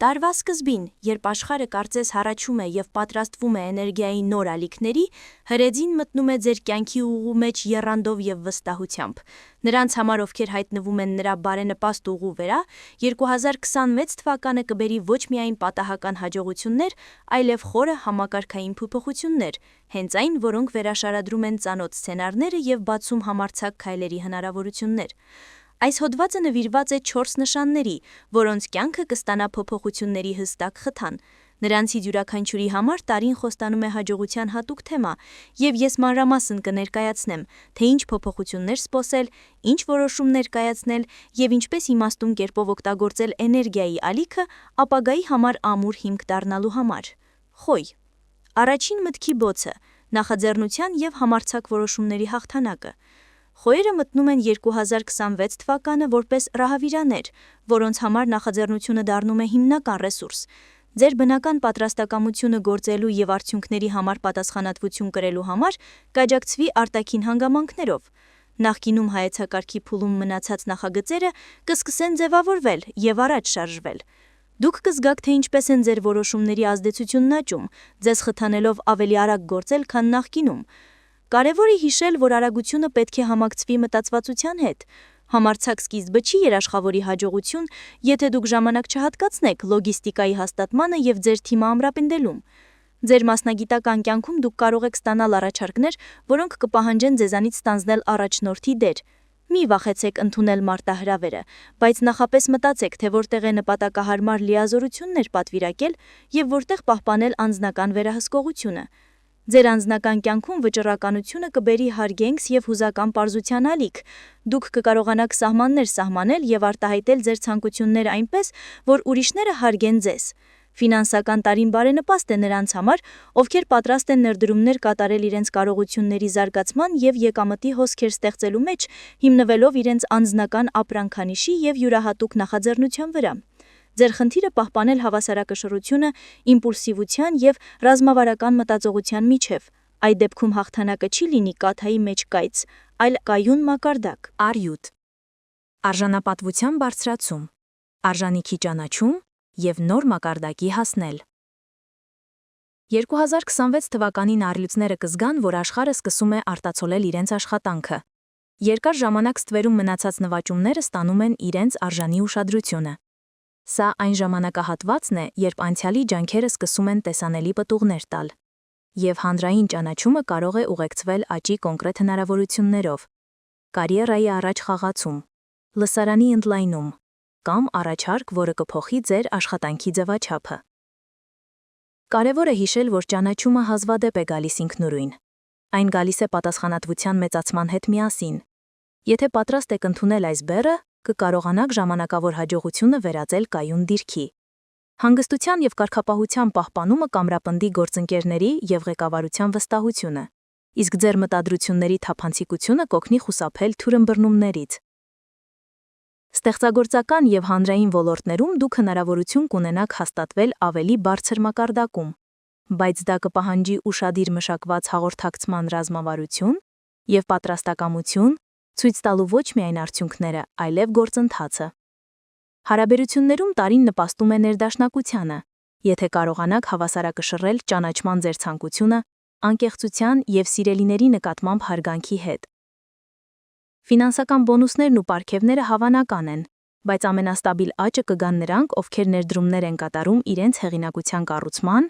Տարվա սկզբին, երբ աշխարհը կարծես հառաչում է եւ պատրաստվում է էներգիայի նոր ալիքների, հրեձին մտնում է ձեր կյանքի ուղու մեջ եռանդով եւ վստահությամբ։ Նրանց համար, ովքեր հայտնվում են նրա բարենպաստ ուղու վրա, 2026 թվականը կբերի ոչ միայն պատահական հաջողություններ, այլև խորը համակարգային փոփոխություններ, հենց այն, որոնք վերաշարադրում են ծանոթ սցենարները եւ բացում համարձակ քայլերի հնարավորություններ։ Այս հոդվածը նվիրված է 4 նշանների, որոնց կյանքը կստանա փոփոխությունների հստակ խթան։ Նրանցից յուրաքանչյուրի համար տարին խոստանում է հաջողության հատուկ թեմա, եւ ես մանրամասն կներկայացնեմ, թե ինչ փոփոխություններ սպասել, ինչ որոշումներ կայացնել եւ ինչպես իմաստուն կերպով օգտագործել էներգիայի ալիքը ապագայի համար ամուր հիմք դառնալու համար։ Խոյ։ Առաջին մտքի բոցը՝ նախաձեռնության եւ համարձակ որոշումների հաղթանակը։ Խոյերը մտնում են 2026 թվականը որպես ռահավիրաներ, որոնց համար նախաձեռնությունը դառնում է հիմնական ռեսուրս։ Ձեր բնական պատրաստակամությունը գործելու եւ արդյունքների համար պատասխանատվություն կրելու համար կաջակցվի արտաքին հանգամանքներով։ Նախկինում հայեցակարգի փուլում մնացած նախագծերը կսկսեն ձևավորվել եւ առաջ շարժվել։ Դուք կզգաք, թե ինչպես են ձեր որոշումների ազդեցությունն աճում, ձեզ խթանելով ավելի արագ գործել, քան նախկինում։ Կարևոր է հիշել, որ արագությունը պետք է համակցվի մտածվածության հետ։ Համարձակ սկիզբը չի երաշխավորի հաջողություն, եթե դուք ժամանակ չհատկացնեք լոգիստիկայի հաստատմանը եւ ձեր թիմը ամրապնդելուն։ Ձեր մասնագիտական կյանքում դուք կարող եք ստանալ առաջարկներ, որոնք կպահանջեն ձեզանից ստանձնել առաջնորդի դեր։ Մի վախեցեք ընդունել մարտահրավերը, բայց նախապես մտածեք, թե որտեղ է նպատակահարմար լիազորություններ պատվիրակել եւ որտեղ պահպանել անձնական վերահսկողությունը։ Ձեր անձնական կյանքում վճռականությունը կբերի հարգենքս եւ հուզական պարզության ալիք։ Դուք կկարողանաք սահմաններ սահմանել եւ արտահայտել ձեր ցանկությունները այնպես, որ ուրիշները հարգեն ձեզ։ Ֆինանսական տարին բարենպաստ է նրանց համար, ովքեր պատրաստ են ներդրումներ կատարել իրենց կարողությունների զարգացման եւ եկամտի հոսքեր ստեղծելու մեջ, հիմնվելով իրենց անձնական ապրանքանիշի եւ յուրահատուկ նախաձեռնության վրա։ Ձեր խնդիրը պահպանել հավասարակշռությունը իմպուլսիվության եւ ռազմավարական մտածողության միջև։ Այդ դեպքում հաղթանակը չի լինի կաթայի մեջ կայծ, այլ կայուն մակարդակ։ Արյուտ։ Արժանապատվության բարձրացում, արժանիքի ճանաչում եւ նոր մակարդակի հասնել։ 2026 թվականին առյուծները կզգան, որ աշխարհը սկսում է արտացոլել իրենց աշխատանքը։ Երկար ժամանակ ստվերում մնացած նվաճումները ստանում են իրենց արժանի ուշադրությունը։ Սա այն ժամանակահատվածն է, երբ անցյալի ջանքերը սկսում են տեսանելի պտուղներ տալ, եւ հանրային ճանաչումը կարող է ուղեկցվել աճի կոնկրետ հնարավորություններով, կարիերայի առաջ խաղացում, լսարանի ընդլայնում կամ առաջարկ, որը կփոխի ձեր աշխատանքի ձևաչափը։ Կարևոր է հիշել, որ ճանաչումը հազվադեպ է գալիս ինքնուրույն։ Այն գալիս է պատասխանատվության մեծացման հետ միասին։ Եթե պատրաստ եք ընդունել այս բեռը, կկարողանաք ժամանակավոր հաջողությունը վերածել կայուն դիրքի։ Հանգստության եւ կարգապահության պահպանումը կամրապնդի գործընկերների եւ ղեկավարության վստահությունը, իսկ ձեր մտադրությունների թափանցիկությունը կօգնի խուսափել թյուրըմբռնումներից։ Ստեղծագործական եւ հանրային ոլորտներում դուք հնարավորություն կունենաք հաստատվել ավելի բարձր մակարդակում, բայց դա կպահանջի ուշադիր մշակված հաղորդակցման ռազմավարություն եւ պատրաստակամություն, ցույց տալու ոչ միայն արդյունքները, այլև գործընթացը։ Հարաբերություններում տարին նպաստում է ներդաշնակությանը, եթե կարողանաք հավասարակշռել ճանաչման ձեր ցանկությունը, անկեղծության եւ սիրելիների նկատմամբ հարգանքի հետ։ Ֆինանսական բոնուսներն ու պարգևները հավանական են, բայց ամենաստաբիլ աճը կգան նրանք, ովքեր ներդրումներ են կատարում իրենց հեղինակության կառուցման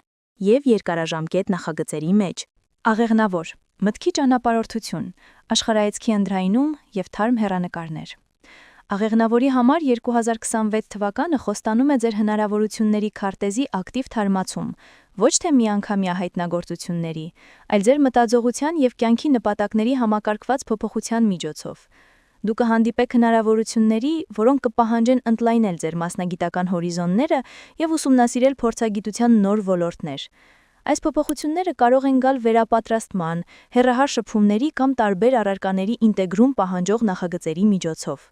եւ երկարաժամկետ նախագծերի մեջ։ Աղեղնավոր, մտքի ճանապարհորդություն, աշխարհայացքի ընդրայնում եւ թարմ հեռանկարներ։ Աղեղնավորի համար 2026 թվականը խոստանում է ձեր հնարավորությունների քարտեզի ակտիվ թարմացում, ոչ թե միանգամյա հայտնագործությունների, այլ ձեր մտածողության եւ կյանքի նպատակների համակարգված փոփոխության միջոցով։ Դուք կհանդիպեք հնարավորությունների, որոնք կպահանջեն ընդլայնել ձեր մասնագիտական հորիզոնները եւ ուսումնասիրել փորձագիտության նոր ոլորտներ։ Այս փոփոխությունները կարող են գալ վերապատրաստման, հեռահար շփումների կամ տարբեր առարկաների ինտեգրում պահանջող նախագծերի միջոցով։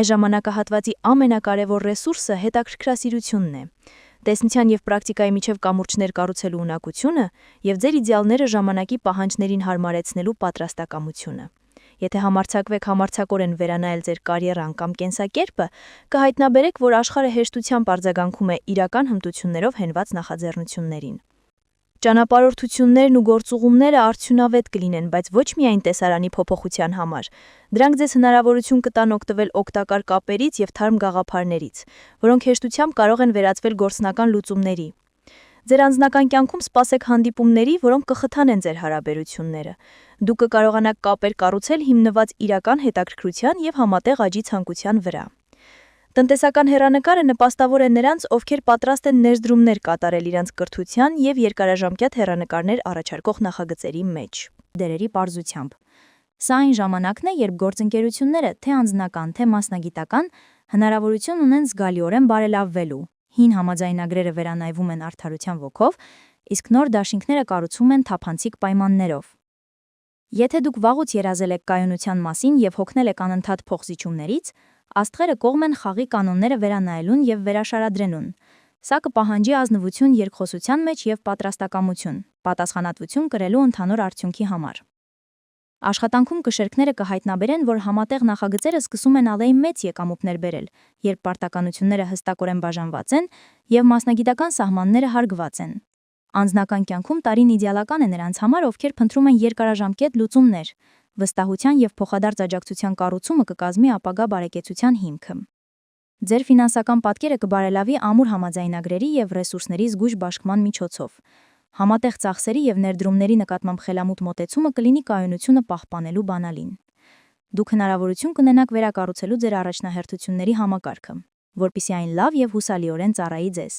Այս ժամանակահատվածի ամենակարևոր ռեսուրսը հետաքրքրասիրությունն է։ Տեսնության եւ պրակտիկայի միջև կամուրջներ կառուցելու ունակությունը եւ ձեր իդեալները ժամանակի պահանջներին հարմարեցնելու պատրաստակամությունը։ Եթե համարձակվեք համարձակորեն վերանայել ձեր կարիերան կամ կենսակերպը, կհայտնաբերեք, որ աշխարհը հեշտությամբ արձագանքում է իրական հմտություններով հենված նախաձեռնություններին։ Ճանապարհորդություններն ու գործուղումները արդյունավետ կլինեն, բայց ոչ միայն տեսարանի փոփոխության համար։ Դրանք ձեզ հնարավորություն կտան օգտվել օգտակար կապերից եւ թարմ գաղափարներից, որոնք հեշտությամբ կարող են վերածվել գործնական լուծումների։ Ձեր անձնական կյանքում սպասեք հանդիպումների, որոնք կխթանեն ձեր հարաբերությունները։ Դուք կկարողանաք կապեր կառուցել հիմնված իրական հետաքրքրության եւ համատեղ աճի ցանկության վրա։ Տնտեսական հեռանկարը նպաստավոր է նրանց, ովքեր պատրաստ են ներդրումներ կատարել իրենց կրթության եւ երկարաժամկետ հեռանկարներ առաջարկող նախագծերի մեջ։ Դերերի պարզությամբ։ Սա այն ժամանակն է, երբ գործընկերությունները, թե անձնական, թե մասնագիտական, հնարավորություն ունեն զգալիորեն բարելավվելու։ Հին համաձայնագրերը վերանայվում են արդարության ոգով, իսկ նոր դաշինքները կառուցվում են թափանցիկ պայմաններով։ Եթե դուք վաղուց երազել եք կայունության մասին եւ հոգնել եք անընդհատ փոխզիջումներից, աստղերը կողմ են խաղի կանոնները վերանայելուն եւ վերաշարադրելուն։ Սա կպահանջի ազնվություն երկխոսության մեջ եւ պատրաստակամություն, պատասխանատվություն կրելու ընդհանուր արդյունքի համար։ Աշխատանքում կշերքները կհայտնաբերեն, որ համատեղ նախագծերը սկսում են ալեի մեծ եկամուտներ բերել, երբ պարտականությունները հստակորեն բաժանված են եւ մասնագիտական սահմանները հարգված են։ Անձնական կյանքում տարին իդեալական է նրանց համար, ովքեր փնտրում են երկարաժամկետ լուծումներ։ Վստահության եւ փոխադարձ աջակցության կառուցումը կկազմի ապագա բարեկեցության հիմքը։ Ձեր ֆինանսական պատկերը կբարելավի ամուր համաձայնագրերի եւ ռեսուրսների զգույշ բաշխման միջոցով։ Համատեղ ծախսերի եւ ներդրումների նկատմամբ խելամուտ մոտեցումը կլինի կայունությունը պահպանելու բանալին։ Դուք հնարավորություն կունենաք վերակառուցելու ձեր առաջնահերթությունների համակարգը, որpիսի այն լավ եւ հուսալիորեն ծառայի ձեզ։